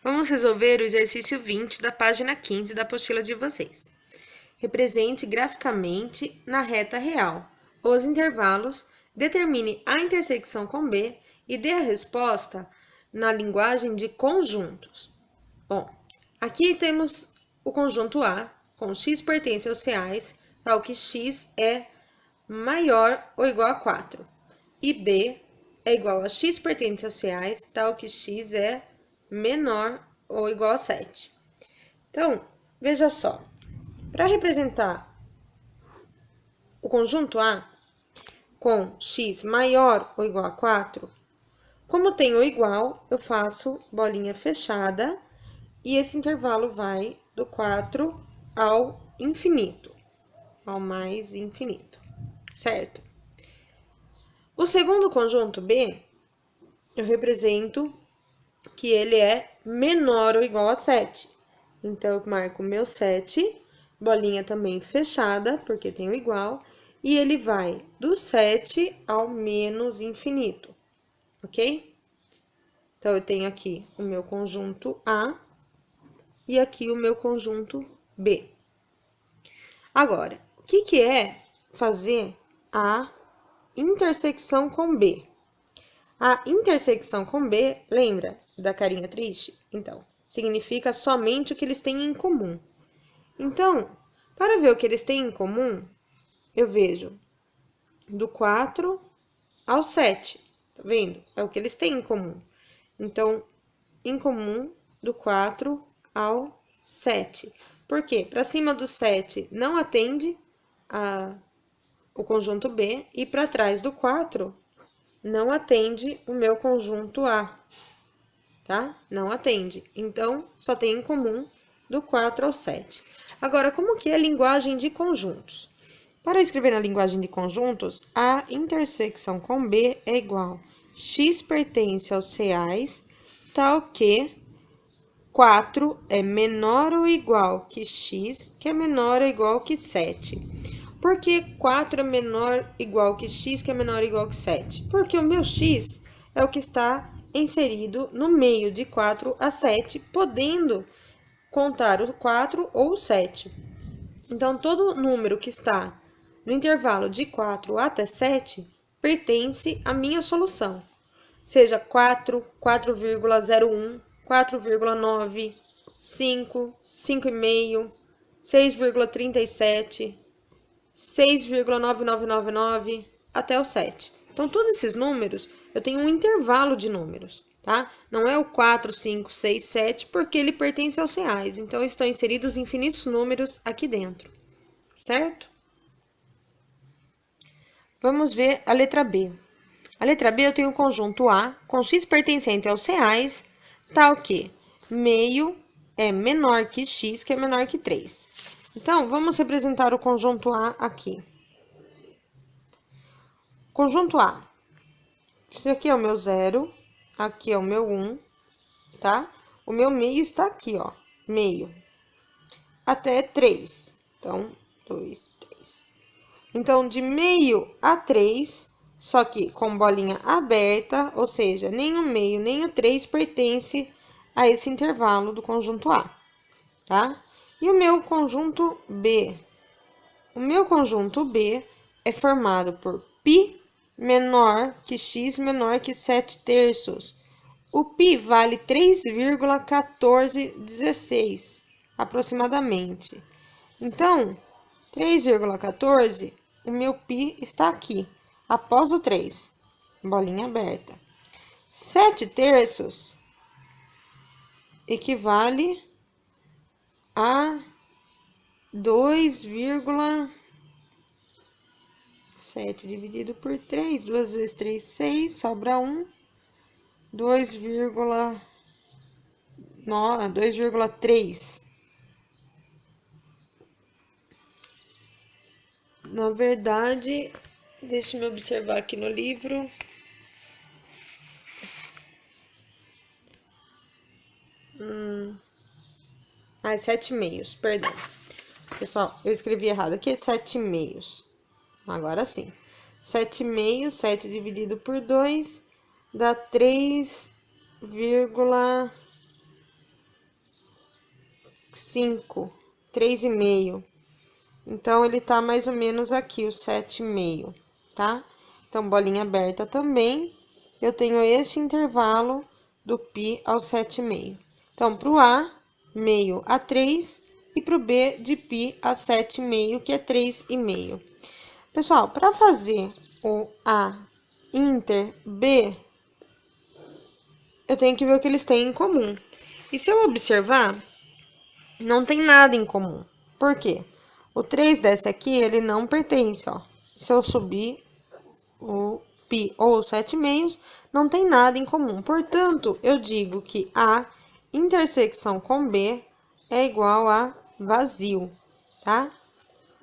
Vamos resolver o exercício 20 da página 15 da apostila de vocês. Represente graficamente na reta real os intervalos, determine a intersecção com B e dê a resposta na linguagem de conjuntos. Bom, aqui temos o conjunto A, com x pertence aos reais, tal que x é maior ou igual a 4. E B é igual a x pertence aos reais, tal que x é menor ou igual a 7. Então, veja só. Para representar o conjunto A com x maior ou igual a 4, como tem o igual, eu faço bolinha fechada e esse intervalo vai do 4 ao infinito, ao mais infinito, certo? O segundo conjunto B, eu represento que ele é menor ou igual a 7. Então, eu marco meu 7, bolinha também fechada, porque tem o igual, e ele vai do 7 ao menos infinito, ok? Então, eu tenho aqui o meu conjunto A e aqui o meu conjunto B. Agora, o que é fazer a intersecção com B? A intersecção com B, lembra da carinha triste? Então, significa somente o que eles têm em comum. Então, para ver o que eles têm em comum, eu vejo do 4 ao 7. Tá vendo? É o que eles têm em comum. Então, em comum, do 4 ao 7. Por quê? Para cima do 7 não atende o conjunto B e para trás do 4 não atende o meu conjunto A, tá? Não atende. Então, só tem em comum do 4 ao 7. Agora, como que é a linguagem de conjuntos? Para escrever na linguagem de conjuntos, a intersecção com B é igual x pertence aos reais, tal que 4 é menor ou igual que x, que é menor ou igual que 7. Por que 4 é menor ou igual que x, que é menor ou igual que 7? Porque o meu x é o que está inserido no meio de 4 a 7, podendo contar o 4 ou o 7. Então, todo número que está no intervalo de 4 até 7 pertence à minha solução. Seja 4, 4,01, 4,9, 5, 5,5, 6,37, 6,9999 até o 7. Então, todos esses números, eu tenho um intervalo de números, tá? Não é o 4, 5, 6, 7, porque ele pertence aos reais. Então, estão inseridos infinitos números aqui dentro, certo? Vamos ver a letra B. A letra B eu tenho o conjunto A com x pertencente aos reais, tal que meio é menor que x, que é menor que 3. Então, vamos representar o conjunto A aqui. Conjunto A. Esse aqui é o meu 0, aqui é o meu 1, tá? O meu meio está aqui, ó, meio. Até 3. Então, 2, 3. Então, de meio a 3, só que com bolinha aberta, ou seja, nem o meio nem o 3 pertence a esse intervalo do conjunto A, tá? E o meu conjunto B? O meu conjunto B é formado por π menor que x menor que 7 terços. O π vale 3,1416, aproximadamente. Então, 3,14, o meu π está aqui, após o 3, bolinha aberta. 7 terços equivale a 2,7 dividido por 3, 2 vezes 3, 6, sobra 1, 2,3. Na verdade, deixa eu me observar aqui no livro. Ah, 7,5, perdão. Pessoal, eu escrevi errado aqui, 7,5. Agora sim. 7,5, 7 dividido por 2, dá 3,14. 5, 3,5. Então, ele tá mais ou menos aqui, o 7,5, tá? Então, bolinha aberta também, eu tenho esse intervalo do π ao 7,5. Então, pro A, meio a 3, e pro B, de π a 7,5, que é 3,5. Pessoal, para fazer o A inter B, eu tenho que ver o que eles têm em comum. E se eu observar, não tem nada em comum. Por quê? O 3 desse aqui, ele não pertence, ó. Se eu subir o π ou 7,5, não tem nada em comum. Portanto, eu digo que A intersecção com B é igual a vazio, tá?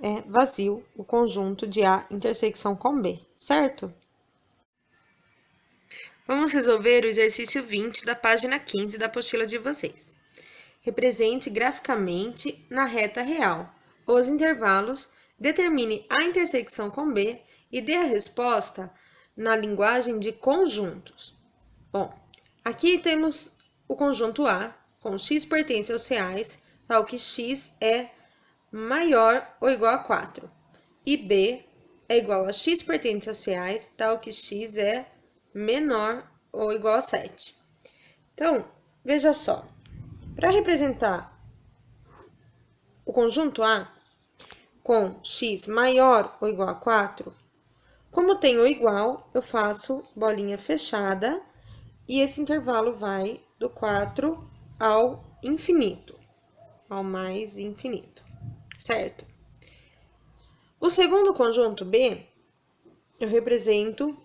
É vazio o conjunto de A intersecção com B, certo? Vamos resolver o exercício 20 da página 15 da apostila de vocês. Represente graficamente na reta real os intervalos, determine a intersecção com B e dê a resposta na linguagem de conjuntos. Bom, aqui temos o conjunto A, com x pertence aos reais, tal que x é maior ou igual a 4. E B é igual a x pertence aos reais, tal que x é menor ou igual a 7. Então, veja só. Para representar o conjunto A com x maior ou igual a 4, como tem o igual, eu faço bolinha fechada e esse intervalo vai do 4 ao infinito, ao mais infinito, certo? O segundo conjunto B, eu represento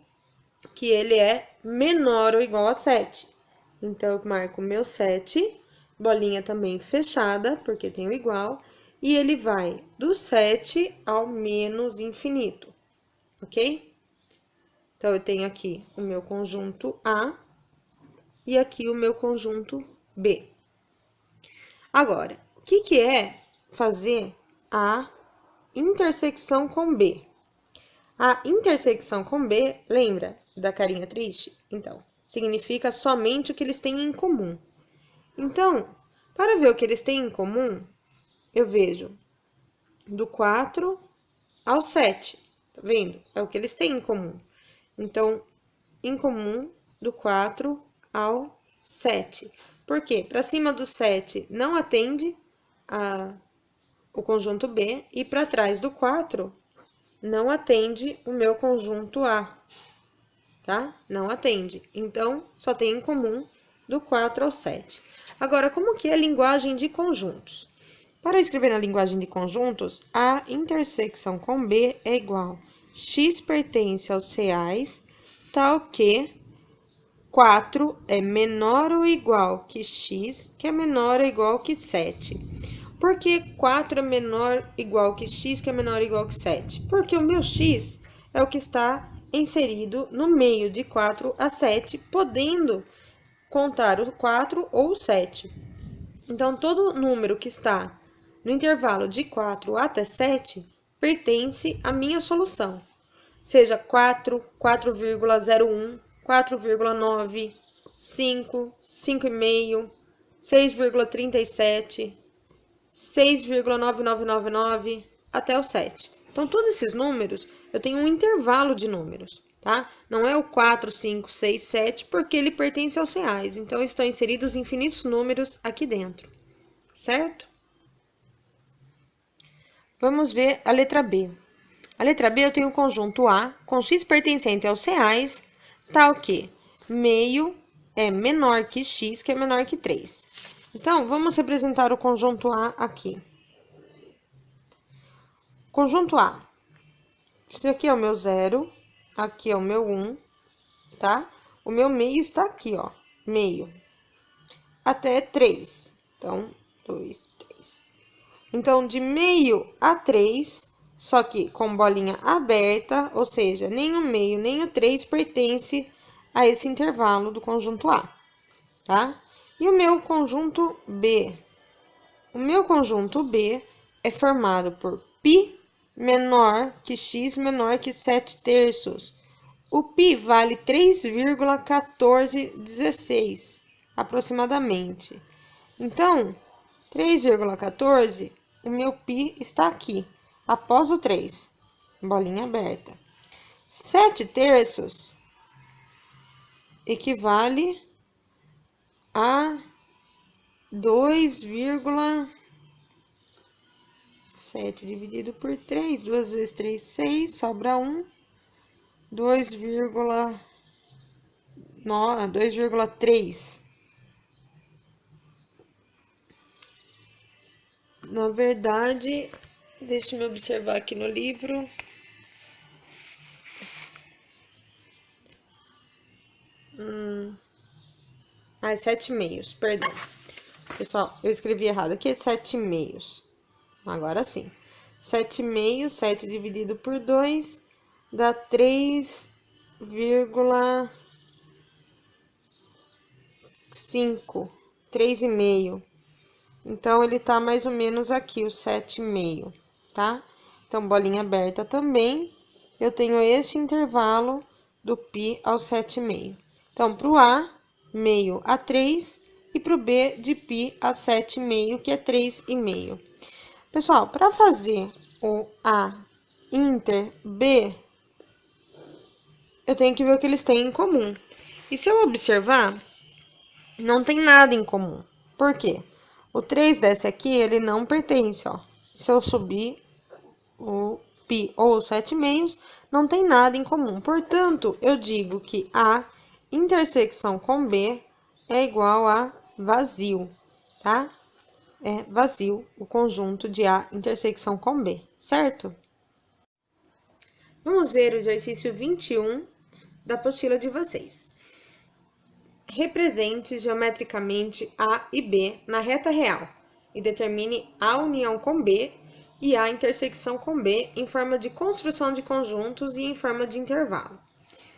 que ele é menor ou igual a 7. Então, eu marco meu 7, bolinha também fechada, porque tem o igual, e ele vai do 7 ao menos infinito, ok? Então, eu tenho aqui o meu conjunto A e aqui o meu conjunto B. Agora, o que é fazer a intersecção com B? A intersecção com B, lembra da carinha triste? Então, significa somente o que eles têm em comum. Então, para ver o que eles têm em comum, eu vejo do 4 ao 7, tá vendo? É o que eles têm em comum. Então, em comum, do 4 ao 7. Por quê? Para cima do 7 não atende o conjunto B, e para trás do 4 não atende o meu conjunto A, tá? Não atende. Então, só tem em comum do 4 ao 7. Agora, como que é a linguagem de conjuntos? Para escrever na linguagem de conjuntos, a intersecção com B é igual x pertence aos reais, tal que 4 é menor ou igual que x, que é menor ou igual que 7. Por que 4 é menor ou igual que x, que é menor ou igual que 7? Porque o meu x é o que está inserido no meio de 4 a 7, podendo contar o 4 ou o 7. Então, todo número que está no intervalo de 4 até 7 pertence à minha solução. Seja 4, 4,01, 4,9, 5, 5,5, 6,37, 6,9999 até o 7. Então, todos esses números, eu tenho um intervalo de números, tá? Não é o 4, 5, 6, 7, porque ele pertence aos reais. Então, estão inseridos infinitos números aqui dentro, certo? Vamos ver a letra B. A letra B, eu tenho o conjunto A com x pertencente aos reais, tal que meio é menor que x, que é menor que 3. Então, vamos representar o conjunto A aqui. Conjunto A. Isso aqui é o meu 0, aqui é o meu 1, tá? O meu meio está aqui, ó, meio. Até 3. Então, 2, 3. Então, de meio a 3, só que com bolinha aberta, ou seja, nem o meio nem o 3 pertence a esse intervalo do conjunto A, tá? E o meu conjunto B? O meu conjunto B é formado por π menor que x menor que 7 terços. O π vale 3,1416, aproximadamente. Então, 3,14, o meu π está aqui, após o 3, bolinha aberta. 7/3 equivale a 2,7 dividido por 3, 2 vezes 3, 6, sobra 1, 2,3. Na verdade, deixa eu observar aqui no livro. É 7/2, perdão. Pessoal, eu escrevi errado aqui, é 7/2. Agora sim. 7/2, 7 dividido por 2, dá 3,5. 3,5. Então, ele tá mais ou menos aqui, o 7/2, tá? Então, bolinha aberta também, eu tenho este intervalo do π ao 7/2. Então, pro A, meio a 3, e pro B, de π a 7/2, que é 3,5. Pessoal, para fazer o A inter B, eu tenho que ver o que eles têm em comum. E se eu observar, não tem nada em comum. Por quê? O 3 desse aqui, ele não pertence, ó. Se eu subir o π ou 7/2, não tem nada em comum. Portanto, eu digo que A intersecção com B é igual a vazio, tá? É vazio o conjunto de A intersecção com B, certo? Vamos ver o exercício 21 da apostila de vocês. Represente geometricamente A e B na reta real e determine A união com B e A intersecção com B em forma de construção de conjuntos e em forma de intervalo.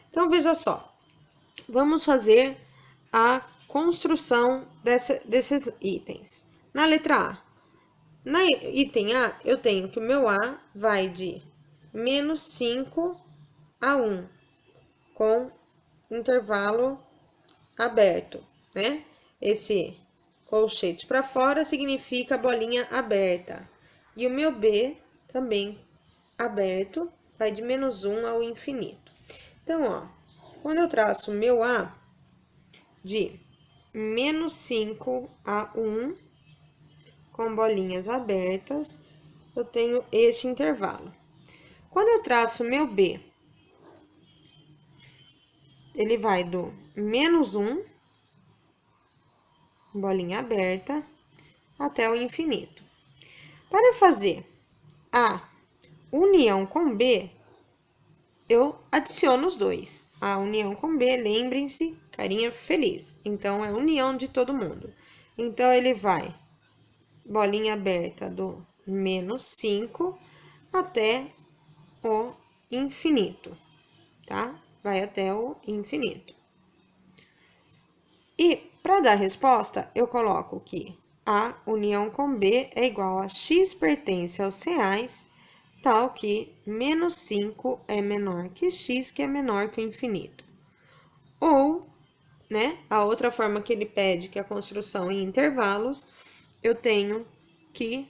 Então, veja só. Vamos fazer a construção desses itens. Na letra A. Na item A, eu tenho que o meu A vai de menos 5 a 1, com intervalo aberto, né? Esse colchete para fora significa bolinha aberta. E o meu B também aberto, vai de menos 1 ao infinito. Então, ó, quando eu traço o meu A de menos 5 a 1, com bolinhas abertas, eu tenho este intervalo. Quando eu traço o meu B, ele vai do menos 1, bolinha aberta, até o infinito. Para fazer a união com B, eu adiciono os dois. A união com B, lembrem-se, carinha feliz. Então, é união de todo mundo. Então, ele vai, bolinha aberta, do menos 5 até o infinito, tá? Vai até o infinito. E, para dar resposta, eu coloco que A união com B é igual a x pertence aos reais, tal que menos 5 é menor que x, que é menor que o infinito. Ou, né, a outra forma que ele pede, que é a construção em intervalos, eu tenho que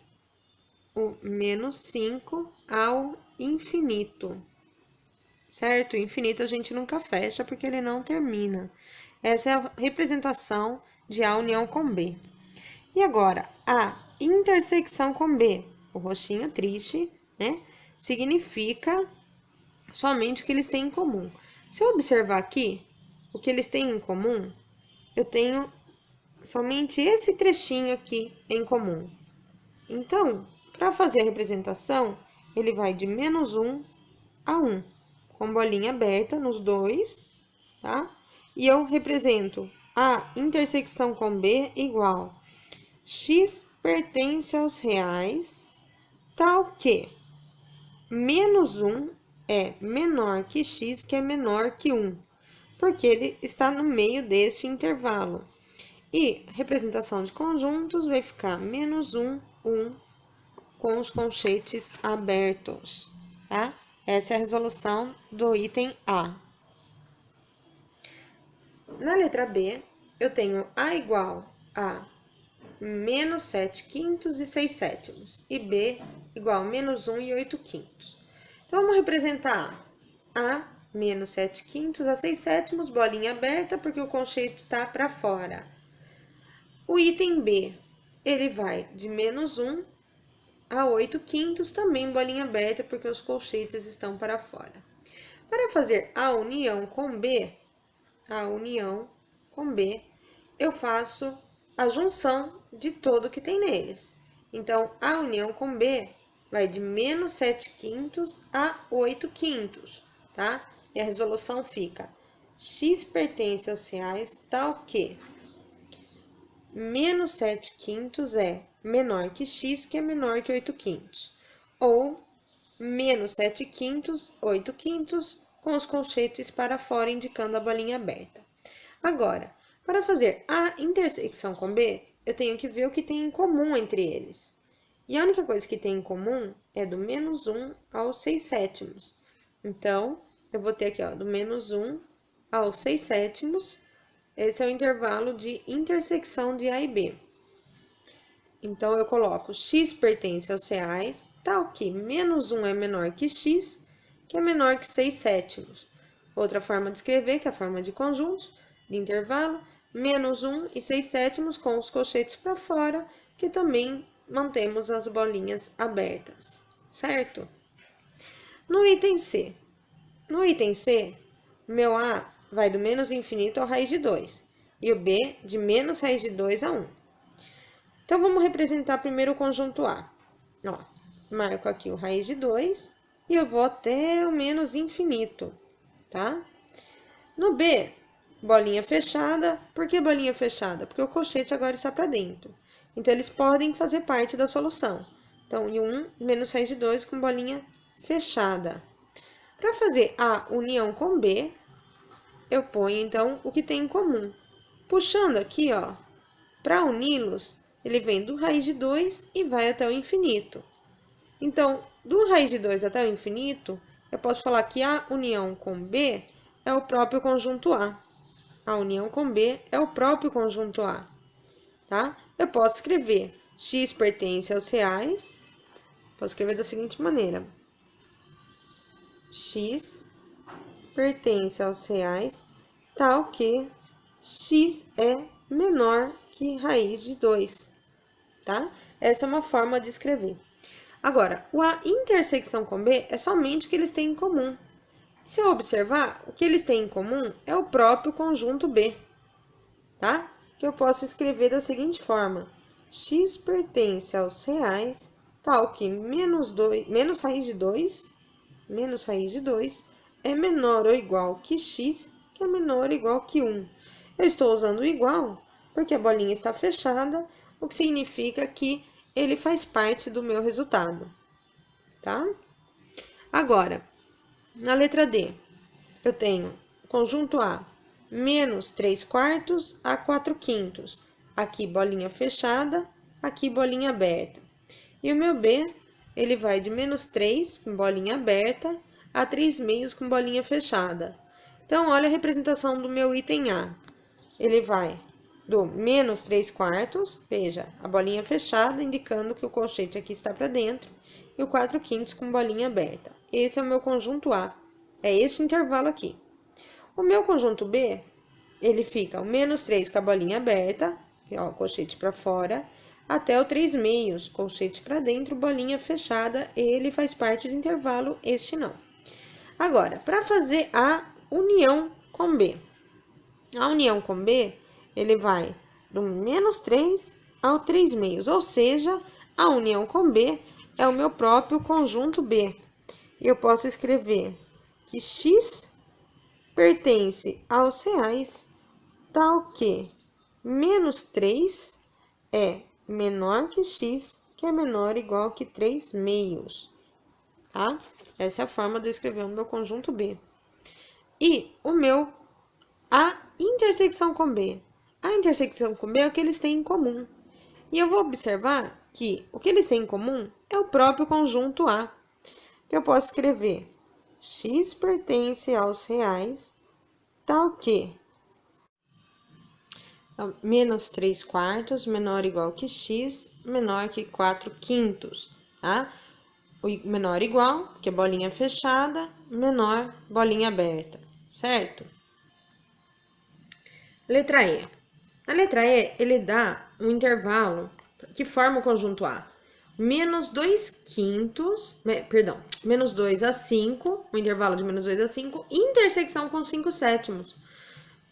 o menos 5 ao infinito, certo? O infinito a gente nunca fecha porque ele não termina. Essa é a representação de A união com B. E agora, a intersecção com B, o roxinho triste, né? Significa somente o que eles têm em comum. Se eu observar aqui, o que eles têm em comum, eu tenho somente esse trechinho aqui em comum. Então, para fazer a representação, ele vai de menos 1 a 1, com bolinha aberta nos dois, tá? E eu represento a intersecção com B igual x pertence aos reais, tal que menos 1 é menor que x, que é menor que 1, porque ele está no meio desse intervalo. E representação de conjuntos vai ficar menos 1, 1, com os colchetes abertos, tá? Essa é a resolução do item A. Na letra B, eu tenho A igual a menos 7 quintos e 6 sétimos. E B igual a menos 1 e 8 quintos. Então, vamos representar A menos 7 quintos a 6 sétimos, bolinha aberta, porque o colchete está para fora. O item B, ele vai de menos 1 a 8 quintos, também bolinha aberta, porque os colchetes estão para fora. Para fazer a união com B, eu faço a junção de tudo que tem neles. Então, a união com B vai de menos 7 quintos a 8 quintos, tá? E a resolução fica: x pertence aos reais tal que menos 7 quintos é menor que x, que é menor que 8 quintos. Ou menos 7 quintos, 8 quintos, com os colchetes para fora, indicando a bolinha aberta. Agora, para fazer a intersecção com B, eu tenho que ver o que tem em comum entre eles. E a única coisa que tem em comum é do menos 1 aos 6 sétimos. Então, eu vou ter aqui, ó, do menos 1 aos 6 sétimos. Esse é o intervalo de intersecção de A e B. Então, eu coloco x pertence aos reais, tal que menos 1 é menor que x, que é menor que 6 sétimos. Outra forma de escrever, que é a forma de conjuntos, de intervalo, menos 1 e 6 sétimos com os colchetes para fora, que também mantemos as bolinhas abertas, certo? No item C, meu A vai do menos infinito ao raiz de 2, e o B de menos raiz de 2 a 1. Então, vamos representar primeiro o conjunto A. Ó, marco aqui o raiz de 2 e eu vou até o menos infinito, tá? No B, bolinha fechada. Por que bolinha fechada? Porque o colchete agora está para dentro. Então, eles podem fazer parte da solução. Então, e 1 menos raiz de 2 com bolinha fechada. Para fazer a união com B, eu ponho, então, o que tem em comum. Puxando aqui, ó, para uni-los, ele vem do raiz de 2 e vai até o infinito. Então, do raiz de 2 até o infinito, eu posso falar que a união com B é o próprio conjunto A. A união com B é o próprio conjunto A, tá? Eu posso escrever x pertence aos reais, posso escrever da seguinte maneira: x pertence aos reais, tal que x é menor que raiz de 2, tá? Essa é uma forma de escrever. Agora, a intersecção com B é somente o que eles têm em comum. Se eu observar, o que eles têm em comum é o próprio conjunto B, tá? Que eu posso escrever da seguinte forma: x pertence aos reais, tal que menos raiz de 2 é menor ou igual que x, que é menor ou igual que 1. Eu estou usando o igual porque a bolinha está fechada, o que significa que ele faz parte do meu resultado, tá? Agora, na letra D, eu tenho conjunto A, menos 3 quartos a 4 quintos. Aqui, bolinha fechada, aqui, bolinha aberta. E o meu B, ele vai de menos 3, com bolinha aberta, a 3 meios com bolinha fechada. Então, olha a representação do meu item A. Ele vai do menos 3 quartos, veja, a bolinha fechada, indicando que o colchete aqui está para dentro, e o 4 quintos com bolinha aberta. Esse é o meu conjunto A, é este intervalo aqui. O meu conjunto B, ele fica o menos 3 com a bolinha aberta, ó, colchete para fora, até o 3 meios, colchete para dentro, bolinha fechada, ele faz parte do intervalo, este não. Agora, para fazer a união com B. A união com B, ele vai do menos 3 ao 3 meios, ou seja, a união com B é o meu próprio conjunto B. Eu posso escrever que x pertence aos reais, tal que menos 3 é menor que x, que é menor ou igual que 3 meios, tá? Essa é a forma de eu escrever o meu conjunto B. E a intersecção com B. A intersecção com B é o que eles têm em comum. E eu vou observar que o que eles têm em comum é o próprio conjunto A. Que eu posso escrever x pertence aos reais, tal que Então, menos 3 quartos menor ou igual que x menor que 4 quintos, tá? O menor ou igual, que é bolinha fechada, menor, bolinha aberta, certo? Letra E. Na letra E, ele dá um intervalo que forma o conjunto A. Menos 2 quintos, menos 2 a 5, um intervalo de menos 2 a 5, intersecção com 5 sétimos,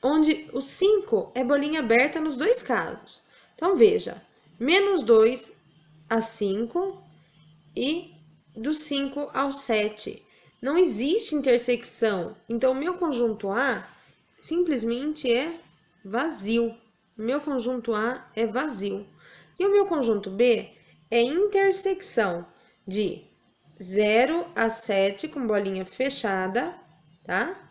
onde o 5 é bolinha aberta nos dois casos. Então, veja, menos 2 a 5 e do 5 ao 7. Não existe intersecção, então o meu conjunto A simplesmente é vazio. O meu conjunto A é vazio. E o meu conjunto B é intersecção de 0 a 7 com bolinha fechada, tá?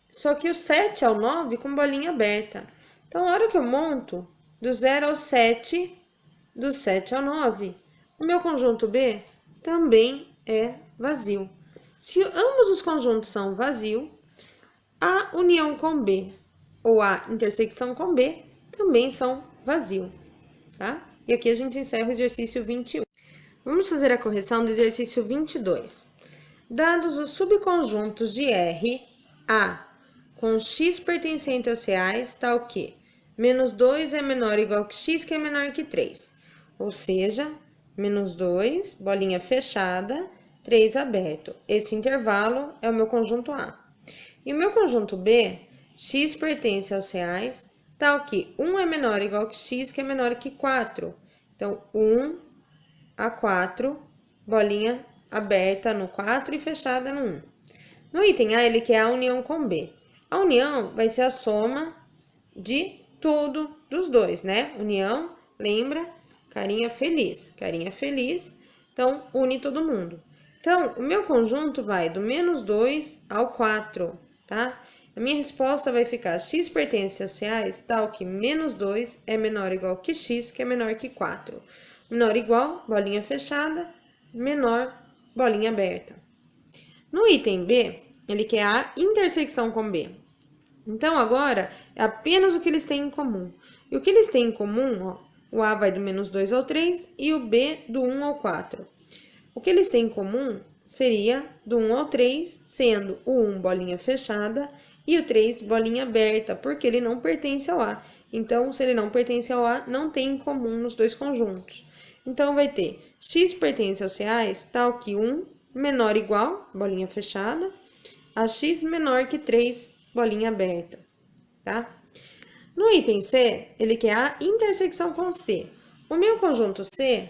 Só que o 7 ao 9 com bolinha aberta. Então, a hora que eu monto do 0 ao 7, do 7 ao 9, o meu conjunto B também é vazio. Se ambos os conjuntos são vazio, a união com B ou a intersecção com B também são vazio, tá? E aqui a gente encerra o exercício 21. Vamos fazer a correção do exercício 22. Dados os subconjuntos de R, A, com x pertencente aos reais, tal que menos 2 é menor ou igual que x, que é menor que 3. Ou seja, menos 2, bolinha fechada, 3 aberto. Esse intervalo é o meu conjunto A. E o meu conjunto B, x pertence aos reais, tal que 1 é menor ou igual que x, que é menor que 4. Então, 1 a 4, bolinha aberta no 4 e fechada no 1. No item A, ele quer a união com B. A união vai ser a soma de tudo dos dois, né? União, lembra? Carinha feliz. Carinha feliz, então une todo mundo. Então, o meu conjunto vai do menos 2 ao 4, tá? A minha resposta vai ficar x pertence aos reais, tal que menos 2 é menor ou igual que x, que é menor que 4. Menor ou igual, bolinha fechada, menor, bolinha aberta. No item B, ele quer a intersecção com B. Então, agora, é apenas o que eles têm em comum. E o que eles têm em comum, ó, o A vai do menos 2 ao 3 e o B do 1 ao 4. O que eles têm em comum seria do 1 ao 3, sendo o 1 bolinha fechada e o 3 bolinha aberta, porque ele não pertence ao A. Então, se ele não pertence ao A, não tem em comum nos dois conjuntos. Então, vai ter x pertence aos reais, tal que 1 menor ou igual, bolinha fechada, a x menor que 3, bolinha aberta, tá? No item C, ele quer a intersecção com C. O meu conjunto C,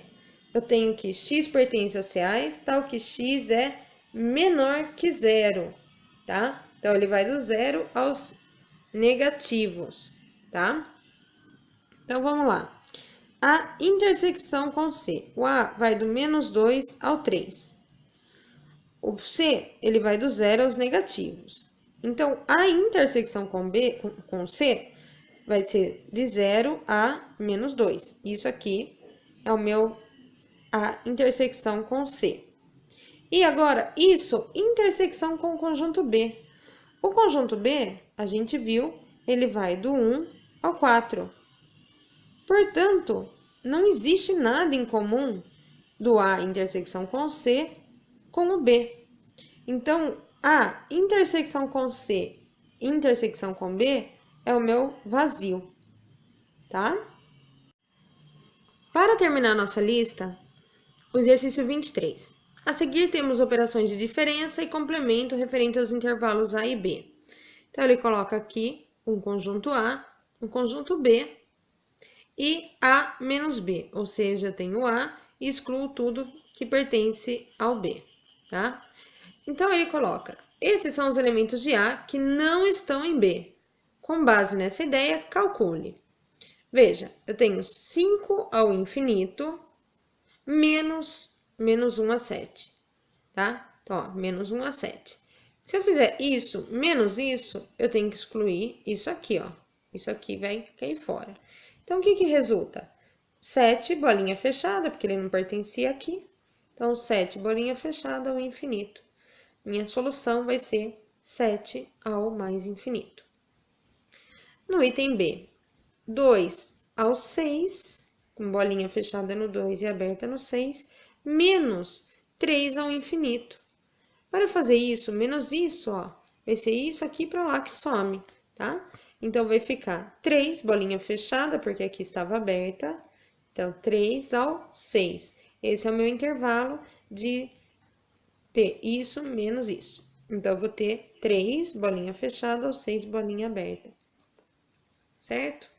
eu tenho que x pertence aos reais, tal que x é menor que 0, tá? Então, ele vai do 0 aos negativos, tá? Então, vamos lá. A intersecção com C. O A vai do menos 2 ao 3. O C, ele vai do 0 aos negativos. Então, a intersecção com C vai ser de 0 a menos 2. Isso aqui é a intersecção com C. E agora, isso, intersecção com o conjunto B. O conjunto B, a gente viu, ele vai do 1 ao 4. Portanto, não existe nada em comum do A intersecção com C com o B. Então, a intersecção com C, intersecção com B, é o meu vazio, tá? Para terminar nossa lista, o exercício 23. A seguir, temos operações de diferença e complemento referente aos intervalos A e B. Então, ele coloca aqui um conjunto A, um conjunto B e A menos B, ou seja, eu tenho A e excluo tudo que pertence ao B, tá? Então, ele coloca, esses são os elementos de A que não estão em B. Com base nessa ideia, calcule. Veja, eu tenho 5 ao infinito, menos 1 a 7, tá? Então, ó, menos 1 a 7. Se eu fizer isso, menos isso, eu tenho que excluir isso aqui, ó. Isso aqui vai cair fora. Então, o que que resulta? 7, bolinha fechada, porque ele não pertencia aqui. Então, 7, bolinha fechada ao infinito. Minha solução vai ser 7 ao mais infinito. No item B, 2 ao 6, com bolinha fechada no 2 e aberta no 6, menos 3 ao infinito. Para fazer isso, menos isso, ó, vai ser isso aqui para lá que some, tá? Então, vai ficar 3, bolinha fechada, porque aqui estava aberta. Então, 3 ao 6. Esse é o meu intervalo de ter isso menos isso. Então, eu vou ter 3, bolinha fechada, ou 6, bolinha aberta. Certo?